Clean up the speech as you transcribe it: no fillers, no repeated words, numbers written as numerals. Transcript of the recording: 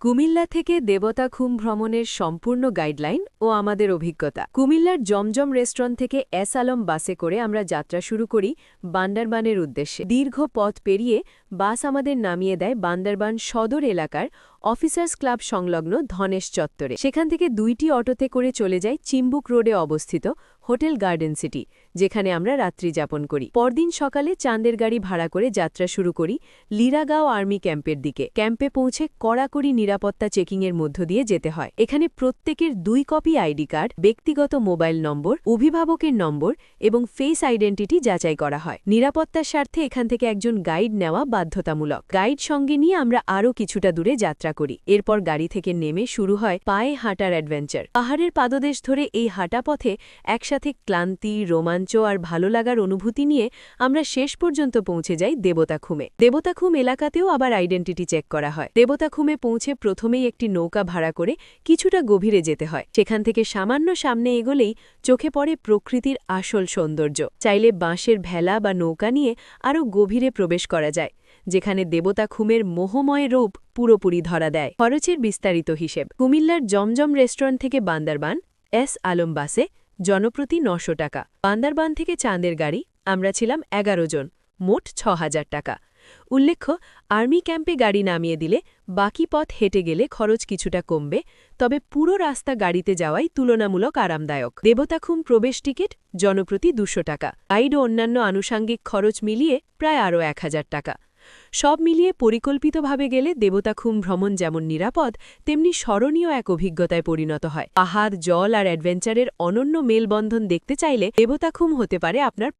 কুমিল্লা থেকে দেবতাখুম ভ্রমণের সম্পূর্ণ গাইডলাইন ও আমাদের অভিজ্ঞতা। কুমিল্লার জমজম রেস্টুরেন্ট থেকে এস আলম বাসে করে আমরা যাত্রা শুরু করি বান্দরবানের উদ্দেশ্যে। দীর্ঘ পথ পেরিয়ে বাস আমাদের নামিয়ে দেয় বান্দরবান সদর এলাকার অফিসার্স ক্লাব সংলগ্ন ধনেশ চত্বরে। সেখান থেকে 2টি অটোতে করে চলে যাই চিম্বুক রোডে অবস্থিত হোটেল গার্ডেন সিটি, যেখানে আমরা রাত্রি যাপন করি। পরদিন সকালে চাঁদের গাড়ি ভাড়া করে যাত্রা শুরু করি লিরাগাঁও আর্মি ক্যাম্পের দিকে। ক্যাম্পে পৌঁছে কড়াকড়ি নিরাপত্তা চেকিংয়ের মধ্য দিয়ে যেতে হয়। এখানে প্রত্যেকের 2 কপি আইডি কার্ড, ব্যক্তিগত মোবাইল নম্বর, অভিভাবকের নম্বর এবং ফেস আইডেন্টিটি যাচাই করা হয়। নিরাপত্তার স্বার্থে এখান থেকে একজন গাইড নেওয়া বাধ্যতামূলক। গাইড সঙ্গে নিয়ে আমরা আরও কিছুটা দূরে যাত্রা করি। এরপর গাড়ি থেকে নেমে শুরু হয় পায়ে হাঁটার অ্যাডভেঞ্চার। পাহাড়ের পাদদেশ ধরে এই হাঁটা পথে একসাথে ক্লান্তি, রোমাঞ্চ আর ভালো লাগার অনুভূতি নিয়ে আমরা শেষ পর্যন্ত পৌঁছে যাই দেবতাখুমে। দেবতাখুম এলাকাতেও আবার আইডেন্টিটি চেক করা হয়। দেবতাখুমে পৌঁছে প্রথমেই একটি নৌকা ভাড়া করে কিছুটা গভীরে যেতে হয়। সেখান থেকে সামান্য সামনে এগোলেই চোখে পড়ে প্রকৃতির আসল সৌন্দর্য। চাইলে বাঁশের ভেলা বা নৌকা নিয়ে আরও গভীরে প্রবেশ করা যায়, যেখানে দেবতাখুমের মোহময় রূপ পুরোপুরি ধরা দেয়। খরচের বিস্তারিত হিসেব। কুমিল্লার জমজম রেস্টুরেন্ট থেকে বান্দরবান এস আলম বাসে জনপ্রতি 900 টাকা। বান্দরবান থেকে চাঁদের গাড়ি আমরা ছিলাম 11 জন, মোট 6000 টাকা। উল্লেখ্য, আর্মি ক্যাম্পে গাড়ি নামিয়ে দিলে বাকি পথ হেঁটে গেলে খরচ কিছুটা কমবে, তবে পুরো রাস্তা গাড়িতে যাওয়াই তুলনামূলক আরামদায়ক। দেবতাখুম প্রবেশ টিকিট জনপ্রতি 200 টাকা। গাইড ও অন্যান্য আনুষাঙ্গিক খরচ মিলিয়ে প্রায় আরও 1000 টাকা। সব মিলিয়ে পরিকল্পিতভাবে গেলে দেবতাখুম ভ্রমণ যেমন নিরাপদ, তেমনি স্মরণীয় এক অভিজ্ঞতায় পরিণত হয়। পাহাড়, জল আর অ্যাডভেঞ্চারের অনন্য মেলবন্ধন দেখতে চাইলে দেবতাখুম হতে পারে আপনার